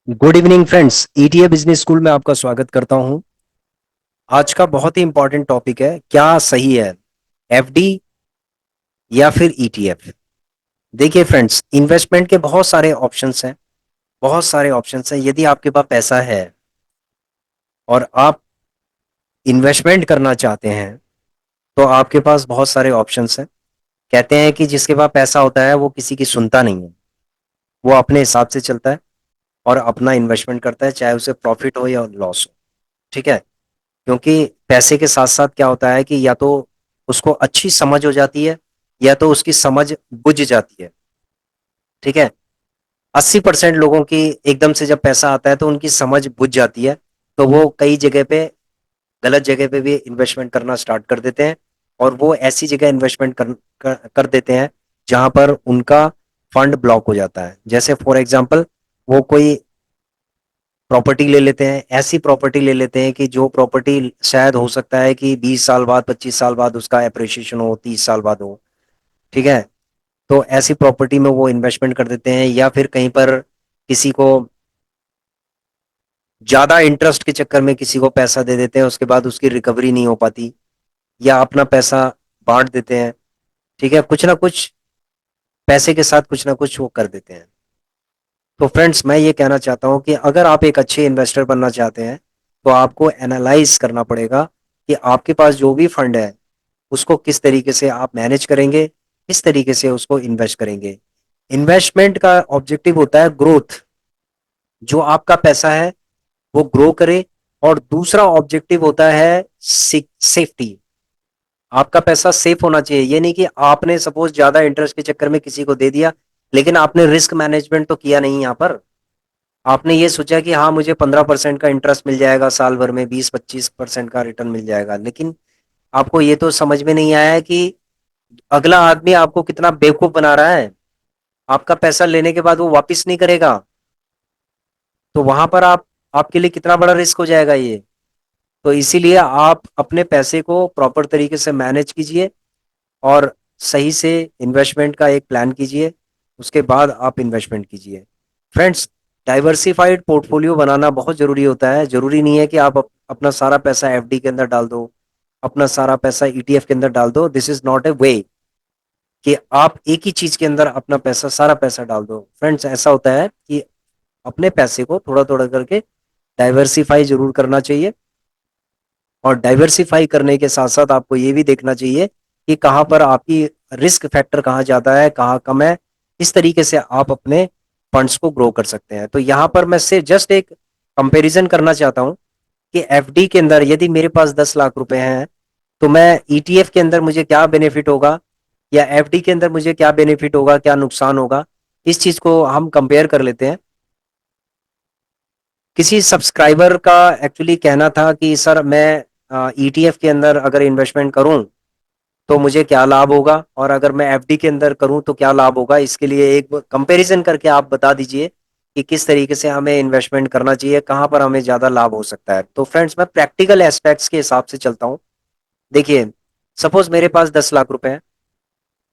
Good evening friends, ETA business school में आपका स्वागत करता हूं। आज का बहुत ही इंपॉर्टेंट टॉपिक है, क्या सही है, एफडी या फिर ईटीएफ। देखिए फ्रेंड्स, इन्वेस्टमेंट के बहुत सारे ऑप्शंस हैं। बहुत सारे ऑप्शंस हैं। यदि आपके पास पैसा है और आप इन्वेस्टमेंट करना चाहते हैं तो आपके पास बहुत सारे ऑप्शंस हैं। कहते हैं कि जिसके पास पैसा होता है वो किसी की सुनता नहीं है, वो अपने हिसाब से चलता है और अपना इन्वेस्टमेंट करता है, चाहे उसे प्रॉफिट हो या लॉस हो। ठीक है, क्योंकि पैसे के साथ साथ क्या होता है कि या तो उसको अच्छी समझ हो जाती है या तो उसकी समझ बुझ जाती है। ठीक है, 80% लोगों की एकदम से जब पैसा आता है तो उनकी समझ बुझ जाती है, तो वो कई जगह पे, गलत जगह पे भी इन्वेस्टमेंट करना स्टार्ट कर देते हैं। और वो ऐसी जगह इन्वेस्टमेंट कर देते हैं जहां पर उनका फंड ब्लॉक हो जाता है। जैसे फॉर एग्जांपल, वो कोई प्रॉपर्टी ले लेते हैं, ऐसी प्रॉपर्टी ले लेते हैं कि जो प्रॉपर्टी शायद हो सकता है कि 20 साल बाद, 25 साल बाद उसका एप्रिसिएशन हो, 30 साल बाद हो। ठीक है, तो ऐसी प्रॉपर्टी में वो इन्वेस्टमेंट कर देते हैं, या फिर कहीं पर किसी को ज्यादा इंटरेस्ट के चक्कर में किसी को पैसा दे देते हैं, उसके बाद उसकी रिकवरी नहीं हो पाती, या अपना पैसा बांट देते हैं। ठीक है, कुछ ना कुछ पैसे के साथ कुछ ना कुछ वो कर देते हैं। तो फ्रेंड्स, मैं ये कहना चाहता हूं कि अगर आप एक अच्छे इन्वेस्टर बनना चाहते हैं तो आपको एनालाइज करना पड़ेगा कि आपके पास जो भी फंड है उसको किस तरीके से आप मैनेज करेंगे, किस तरीके से उसको इन्वेस्ट करेंगे। इन्वेस्टमेंट का ऑब्जेक्टिव होता है ग्रोथ, जो आपका पैसा है वो ग्रो करे। और दूसरा ऑब्जेक्टिव होता है सेफ्टी। आपका पैसा सेफ होना चाहिए। ये नहीं कि आपने सपोज ज्यादा इंटरेस्ट के चक्कर में किसी को दे दिया, लेकिन आपने रिस्क मैनेजमेंट तो किया नहीं। यहाँ पर आपने ये सोचा कि हाँ, मुझे 15% का इंटरेस्ट मिल जाएगा साल भर में, 20-25% का रिटर्न मिल जाएगा, लेकिन आपको ये तो समझ में नहीं आया है कि अगला आदमी आपको कितना बेवकूफ बना रहा है। आपका पैसा लेने के बाद वो वापस नहीं करेगा, तो वहां पर आपके लिए कितना बड़ा रिस्क हो जाएगा ये। तो इसीलिए आप अपने पैसे को प्रॉपर तरीके से मैनेज कीजिए और सही से इन्वेस्टमेंट का एक प्लान कीजिए, उसके बाद आप इन्वेस्टमेंट कीजिए। फ्रेंड्स, डाइवर्सिफाइड पोर्टफोलियो बनाना बहुत जरूरी होता है। जरूरी नहीं है कि आप अपना सारा पैसा एफडी के अंदर डाल दो, अपना सारा पैसा ईटीएफ के अंदर डाल दो। दिस इज नॉट ए वे कि आप एक ही चीज के अंदर अपना पैसा, सारा पैसा डाल दो। फ्रेंड्स, ऐसा होता है कि अपने पैसे को थोड़ा थोड़ा करके डाइवर्सिफाई जरूर करना चाहिए। और डाइवर्सिफाई करने के साथ साथ आपको ये भी देखना चाहिए कि कहाँ पर आपकी रिस्क फैक्टर कहाँ ज्यादा है, कहाँ कम है। इस तरीके से आप अपने फंड्स को ग्रो कर सकते हैं। तो यहाँ पर मैं से जस्ट एक कंपैरिजन करना चाहता हूँ कि एफडी के अंदर यदि मेरे पास 10 लाख रुपए हैं तो मैं ईटीएफ के अंदर मुझे क्या बेनिफिट होगा, या एफडी के अंदर मुझे क्या बेनिफिट होगा, क्या नुकसान होगा। इस चीज को हम कंपेयर कर लेते हैं। किसी सब्सक्राइबर का एक्चुअली कहना था कि सर, मैं ईटीएफ के अंदर अगर इन्वेस्टमेंट करूं तो मुझे क्या लाभ होगा, और अगर मैं एफडी के अंदर करूं तो क्या लाभ होगा। इसके लिए एक कंपैरिजन करके आप बता दीजिए कि किस तरीके से हमें इन्वेस्टमेंट करना चाहिए, कहां पर हमें ज्यादा लाभ हो सकता है। तो फ्रेंड्स, मैं प्रैक्टिकल एस्पेक्ट्स के हिसाब से चलता हूं। देखिए, सपोज मेरे पास 10 लाख रुपए हैं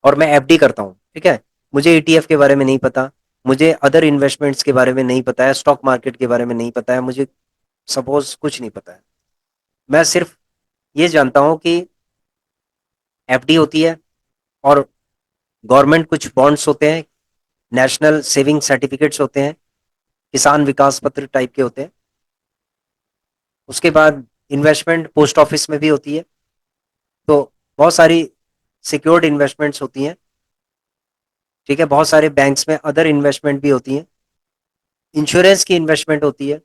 और मैं एफडी करता हूँ। ठीक है, मुझे ईटीएफ के बारे में नहीं पता, मुझे अदर इन्वेस्टमेंट्स के बारे में नहीं पता है, स्टॉक मार्केट के बारे में नहीं पता है, मुझे सपोज कुछ नहीं पता है। मैं सिर्फ ये जानता हूं कि एफडी होती है और गवर्नमेंट कुछ बॉन्ड्स होते हैं, नेशनल सेविंग सर्टिफिकेट्स होते हैं, किसान विकास पत्र टाइप के होते हैं। उसके बाद इन्वेस्टमेंट पोस्ट ऑफिस में भी होती है। तो बहुत सारी सिक्योर्ड इन्वेस्टमेंट्स होती हैं। ठीक है, बहुत सारे बैंक्स में अदर इन्वेस्टमेंट भी होती हैं, इंश्योरेंस की इन्वेस्टमेंट होती है।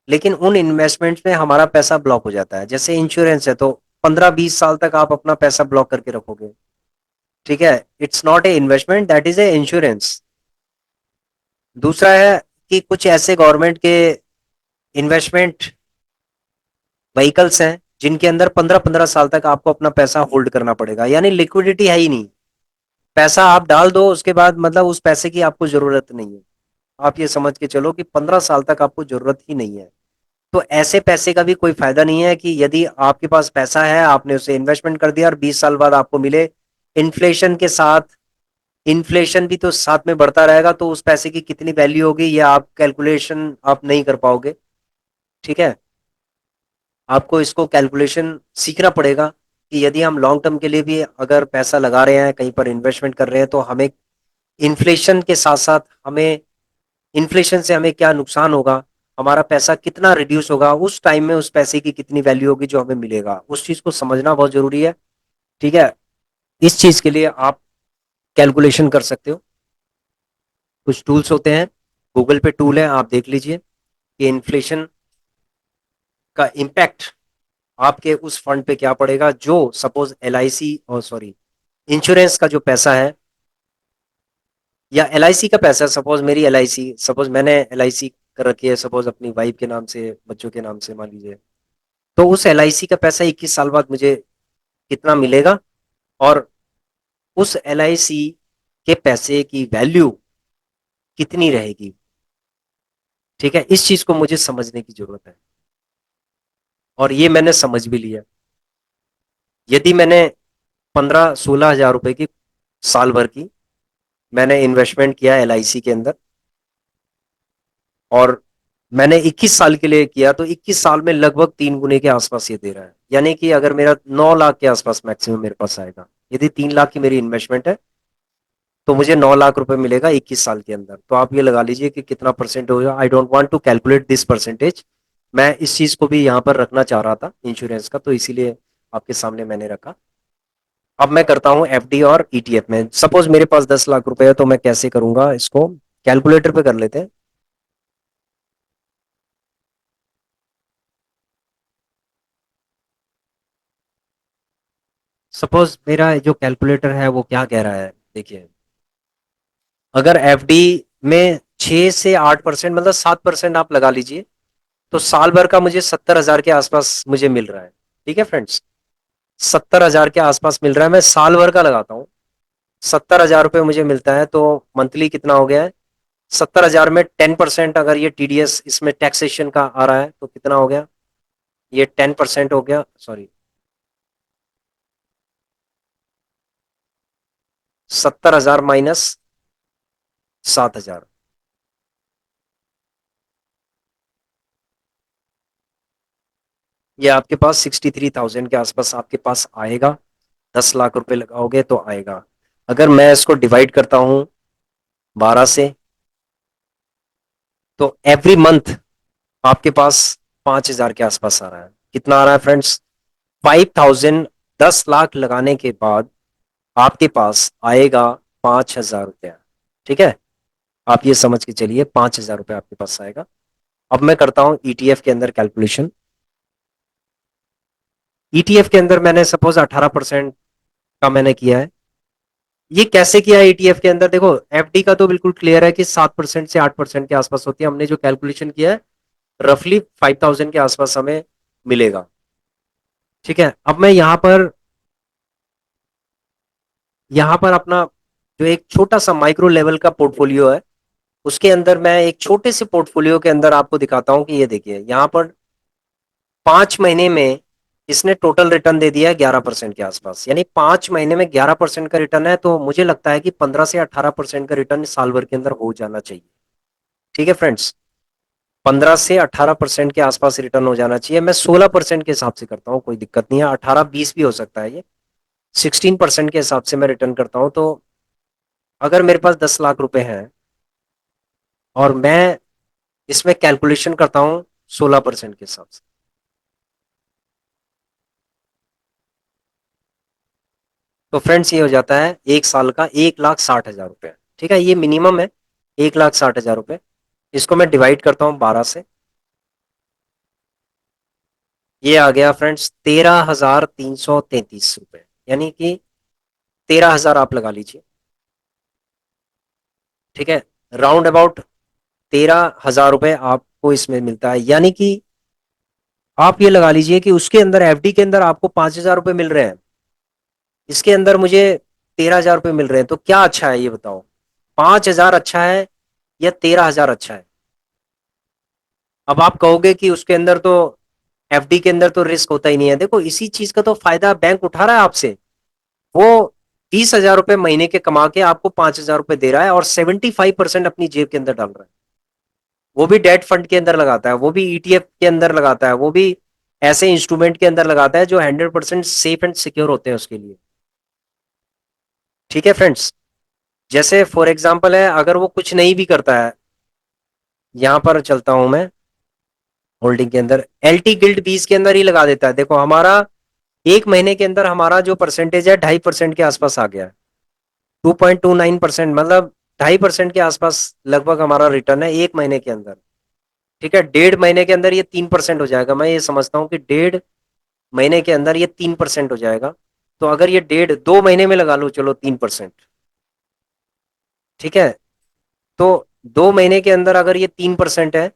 लेकिन उन इन्वेस्टमेंट्स में हमारा पैसा ब्लॉक हो जाता है। जैसे इंश्योरेंस है तो 15-20 साल तक आप अपना पैसा ब्लॉक करके रखोगे। ठीक है, it's not a investment, that is a insurance. दूसरा है कि कुछ ऐसे गवर्नमेंट के इन्वेस्टमेंट व्हीकल्स हैं जिनके अंदर 15-15 साल तक आपको अपना पैसा होल्ड करना पड़ेगा, यानी लिक्विडिटी है ही नहीं। पैसा आप डाल दो, उसके बाद मतलब उस पैसे की आपको जरूरत नहीं है। आप ये समझ के चलो कि 15 साल तक आपको जरूरत ही नहीं है। तो ऐसे पैसे का भी कोई फायदा नहीं है कि यदि आपके पास पैसा है, आपने उसे इन्वेस्टमेंट कर दिया और 20 साल बाद आपको मिले इन्फ्लेशन के साथ इन्फ्लेशन भी तो साथ में बढ़ता रहेगा, तो उस पैसे की कितनी वैल्यू होगी ये आप कैलकुलेशन आप नहीं कर पाओगे। ठीक है, आपको इसको कैलकुलेशन सीखना पड़ेगा कि यदि हम लॉन्ग टर्म के लिए भी अगर पैसा लगा रहे हैं, कहीं पर इन्वेस्टमेंट कर रहे हैं, तो हमें इन्फ्लेशन के साथ साथ हमें इन्फ्लेशन से हमें क्या नुकसान होगा, हमारा पैसा कितना रिड्यूस होगा, उस टाइम में उस पैसे की कितनी वैल्यू होगी जो हमें मिलेगा, उस चीज को समझना बहुत जरूरी है। ठीक है, इस चीज के लिए आप कैलकुलेशन कर सकते हो। कुछ टूल्स होते हैं, गूगल पे टूल है, आप देख लीजिए कि इन्फ्लेशन का इम्पैक्ट आपके उस फंड पे क्या पड़ेगा, जो सपोज एल आई सी और सॉरी इंश्योरेंस का जो पैसा है, या एल आई सी का पैसा, सपोज मेरी एल आई सी, सपोज मैंने एल आई सी कर रखी है, सपोज अपनी वाइफ के नाम से, बच्चों के नाम से मान लीजिए, तो उस एल आई सी का पैसा 21 साल बाद मुझे कितना मिलेगा, और उस एल आई सी के पैसे की वैल्यू कितनी रहेगी। ठीक है, इस चीज को मुझे समझने की जरूरत है, और ये मैंने समझ भी लिया। यदि मैंने 15-16 हजार रुपए की साल भर की मैंने इन्वेस्टमेंट किया एल आई सी के अंदर, और मैंने 21 साल के लिए किया, तो 21 साल में लगभग 3 गुने के आसपास ये दे रहा है, यानी कि अगर मेरा 9 लाख के आसपास मैक्सिमम मेरे पास आएगा, यदि 3 लाख की मेरी इन्वेस्टमेंट है, तो मुझे 9 लाख रुपए मिलेगा 21 साल के अंदर। तो आप ये लगा लीजिए कि कितना परसेंट होगा। I don't want to calculate this percentage, मैं इस चीज को भी यहाँ पर रखना चाह रहा था इंश्योरेंस का, तो इसीलिए आपके सामने मैंने रखा। अब मैं करता हूँ एफडी और ईटीएफ में। सपोज मेरे पास 10 लाख रुपए है, तो मैं कैसे करूंगा इसको, कैलकुलेटर पे कर लेते हैं। सपोज मेरा जो कैलकुलेटर है वो क्या कह रहा है, देखिए, अगर एफडी में 6 से 8% मतलब 7% आप लगा लीजिए, तो साल भर का मुझे 70 हजार के आसपास मुझे मिल रहा है। ठीक है फ्रेंड्स, 70 हजार के आसपास मिल रहा है, मैं साल भर का लगाता हूँ। 70 हजार रुपये मुझे मिलता है, तो मंथली कितना हो गया है, 70 हजार में 10% अगर ये टीडीएस इसमें टैक्सेशन का आ रहा है, तो कितना हो गया, ये 10% हो गया, सॉरी 70 हजार माइनस 7 हजार, ये आपके पास 63,000 के आसपास आपके पास आएगा। 10 लाख रुपए लगाओगे तो आएगा। अगर मैं इसको डिवाइड करता हूं 12 से, तो एवरी मंथ आपके पास 5 हजार के आसपास आ रहा है। कितना आ रहा है फ्रेंड्स, 5,000, 10 लाख लगाने के बाद आपके पास आएगा 5 हजार रुपया। ठीक है, आप ये समझ के चलिए 5 हजार रुपये आपके पास आएगा। अब मैं करता हूं ईटीएफ के अंदर कैलकुलेशन। ईटीएफ के अंदर मैंने सपोज 18% का मैंने किया है। ये कैसे किया है ईटीएफ के अंदर, देखो एफडी का तो बिल्कुल क्लियर है कि 7% से 8% के आसपास होती है, हमने जो कैलकुलेशन किया है रफली 5,000 के आसपास हमें मिलेगा। ठीक है, अब मैं यहाँ पर अपना जो एक छोटा सा माइक्रो लेवल का पोर्टफोलियो है, उसके अंदर मैं एक छोटे से पोर्टफोलियो के अंदर आपको दिखाता हूं कि ये देखिए यहाँ पर 5 महीने में इसने टोटल रिटर्न दे दिया है 11% के आसपास, यानी 5 महीने में 11% का रिटर्न है, तो मुझे लगता है कि 15 से 18% का रिटर्न साल भर के अंदर हो जाना चाहिए। ठीक है फ्रेंड्स, 15 से 18% के आसपास रिटर्न हो जाना चाहिए। मैं 16% के हिसाब से करता हूँ, कोई दिक्कत नहीं है, 18-20 भी हो सकता है ये। 16% के हिसाब से मैं रिटर्न करता हूँ, तो अगर मेरे पास 10 लाख रुपए हैं और मैं इसमें कैलकुलेशन करता हूँ 16% के हिसाब से, तो फ्रेंड्स ये हो जाता है 1 साल का 1,60,000 रुपये। ठीक है, ये मिनिमम है 1,60,000 रुपये। इसको मैं डिवाइड करता हूँ 12 से, ये आ गया फ्रेंड्स 13,333 रुपये, यानी कि 13 हजार आप लगा लीजिए। ठीक है, राउंड अबाउट 13 हजार रुपये आपको इसमें मिलता है, यानी कि आप ये लगा लीजिए कि उसके अंदर एफडी के अंदर आपको 5 हजार रुपये मिल रहे हैं, इसके अंदर मुझे 13 हजार रुपये मिल रहे हैं, तो क्या अच्छा है ये बताओ, 5 हजार अच्छा है या 13 हजार अच्छा है। अब आप कहोगे कि उसके अंदर तो एफडी के अंदर तो रिस्क होता ही नहीं है, देखो इसी चीज का तो फायदा बैंक उठा रहा है आपसे। वो 20,000 रुपए महीने के कमा के आपको 5,000 रुपए दे रहा है और 75% अपनी जेब के अंदर डाल रहा है। वो भी डेट फंड के अंदर लगाता है, वो भी ईटीएफ के अंदर लगाता है, वो भी ऐसे इंस्ट्रूमेंट के अंदर लगाता है जो 100% सेफ एंड सिक्योर होते हैं उसके लिए। ठीक है फ्रेंड्स। जैसे फॉर एग्जाम्पल है, अगर वो कुछ नहीं भी करता है, यहां पर चलता हूं मैं होल्डिंग के अंदर, एलटी गिल्ड 20 के अंदर ही लगा देता है। देखो हमारा एक महीने के अंदर हमारा जो परसेंटेज है 2.5% के आसपास आ गया है। 2.29%, मतलब 2.5% के आसपास लगभग हमारा रिटर्न है एक महीने के अंदर। ठीक है, 1.5 महीने के अंदर ये 3% हो जाएगा। मैं ये समझता हूँ कि 1.5 महीने के अंदर ये 3% हो जाएगा। तो अगर ये 2 महीने में लगा लो, चलो 3%। ठीक है, तो 2 महीने के अंदर अगर ये 3% है,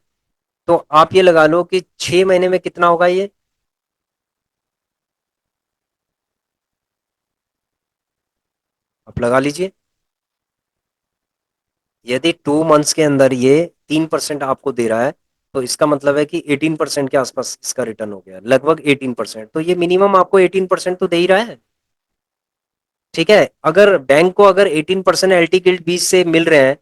तो आप ये लगा लो कि 6 महीने में कितना होगा ये। आप लगा लीजिए। यदि 2 मंथ्स के अंदर ये 3% आपको दे रहा है, तो इसका मतलब है कि 18% के आसपास इसका रिटर्न हो गया, लगभग 18%। तो ये मिनिमम आपको 18% तो दे ही रहा है। ठीक है, अगर बैंक को अगर 18% एलटी गिल्ड 20 से मिल रहे हैं,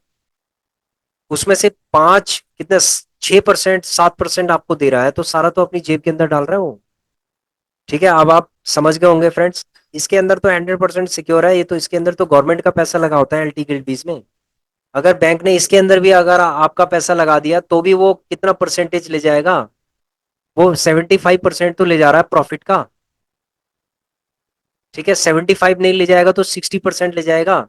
उसमें से पांच कितने, 6%, 7% आपको दे रहा है, तो सारा तो अपनी जेब के अंदर डाल रहा है वो। ठीक है, अब आप समझ गए होंगे फ्रेंड्स। इसके अंदर तो 100% सिक्योर है, ये तो इसके अंदर तो गवर्नमेंट का पैसा लगा होता है एलटी गिल्ड 20 में। अगर बैंक ने इसके अंदर भी अगर आपका पैसा लगा दिया, तो भी वो कितना परसेंटेज ले जाएगा, वो 75% तो ले जा रहा है प्रॉफिट का। ठीक है, 75 नहीं ले जाएगा तो 60% ले जाएगा,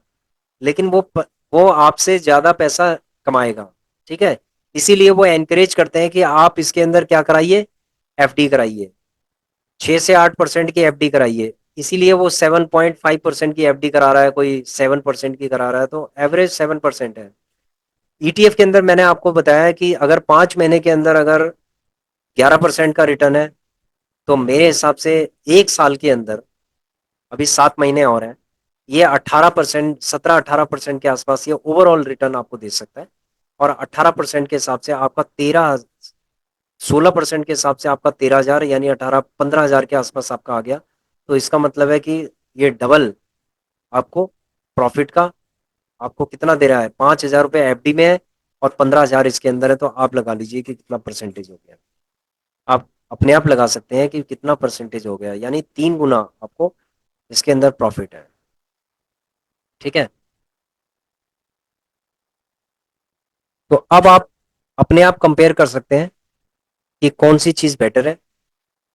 लेकिन वो आपसे ज्यादा पैसा कमाएगा। ठीक है, इसीलिए वो एनकरेज करते हैं कि आप इसके अंदर क्या कराइए, एफडी कराइए, 6 से 8% की एफडी कराइए। इसीलिए वो 7.5% की एफडी करा रहा है, कोई 7% की करा रहा है, तो एवरेज 7% है। ईटीएफ के अंदर मैंने आपको बताया कि अगर 5 महीने के अंदर अगर 11% का रिटर्न है, तो मेरे हिसाब से एक साल के अंदर, अभी 7 महीने और हैं, ये 18%, 17-18% के आसपास ये ओवरऑल रिटर्न आपको दे सकता है। और 18% के हिसाब से आपका 16% के हिसाब से आपका 13,000, यानी 15,000 के आसपास आपका आ गया। तो इसका मतलब है कि ये डबल आपको प्रॉफिट का आपको कितना दे रहा है, 5,000 रुपये एफडी में है और 15,000 इसके अंदर है। तो आप लगा लीजिए कि कितना परसेंटेज हो गया। आप अपने आप लगा सकते हैं कि कितना परसेंटेज हो गया, यानी 3 गुना आपको इसके अंदर प्रॉफिट है। ठीक है, तो अब आप अपने आप कंपेयर कर सकते हैं कि कौन सी चीज बेटर है।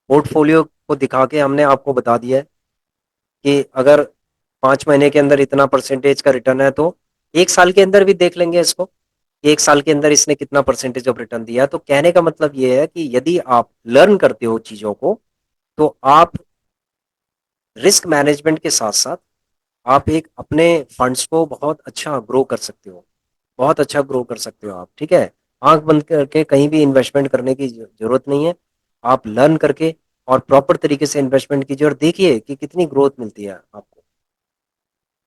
पोर्टफोलियो को दिखा के हमने आपको बता दिया है कि अगर 5 महीने के अंदर इतना परसेंटेज का रिटर्न है, तो एक साल के अंदर भी देख लेंगे इसको, एक साल के अंदर इसने कितना परसेंटेज ऑफ रिटर्न दिया। तो कहने का मतलब ये है कि यदि आप लर्न करते हो चीजों को, तो आप रिस्क मैनेजमेंट के साथ साथ आप एक अपने फंड्स को बहुत अच्छा ग्रो कर सकते हो, बहुत अच्छा ग्रो कर सकते हो आप। ठीक है, आंख बंद करके कहीं भी इन्वेस्टमेंट करने की जरूरत नहीं है। आप लर्न करके और प्रॉपर तरीके से इन्वेस्टमेंट कीजिए और देखिए कि कितनी ग्रोथ मिलती है आपको।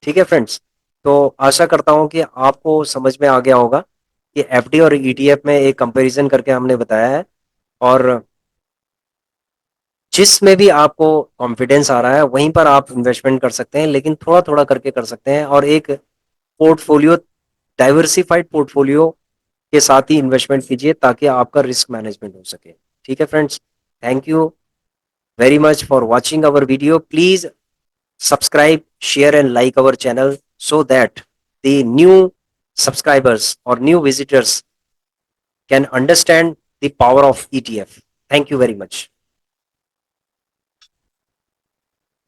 ठीक है फ्रेंड्स, तो आशा करता हूं कि आपको समझ में आ गया होगा कि एफडी और ईटीएफ में एक कंपैरिजन करके हमने बताया है। और जिसमें भी आपको कॉन्फिडेंस आ रहा है वहीं पर आप इन्वेस्टमेंट कर सकते हैं, लेकिन थोड़ा थोड़ा करके कर सकते हैं, और एक पोर्टफोलियो, डाइवर्सिफाइड पोर्टफोलियो के साथ ही इन्वेस्टमेंट कीजिए ताकि आपका रिस्क मैनेजमेंट हो सके। ठीक है friends, thank you very much for watching our video. Please subscribe, share and like our channel so that the new subscribers or new visitors can understand the power of ETF. Thank you very much.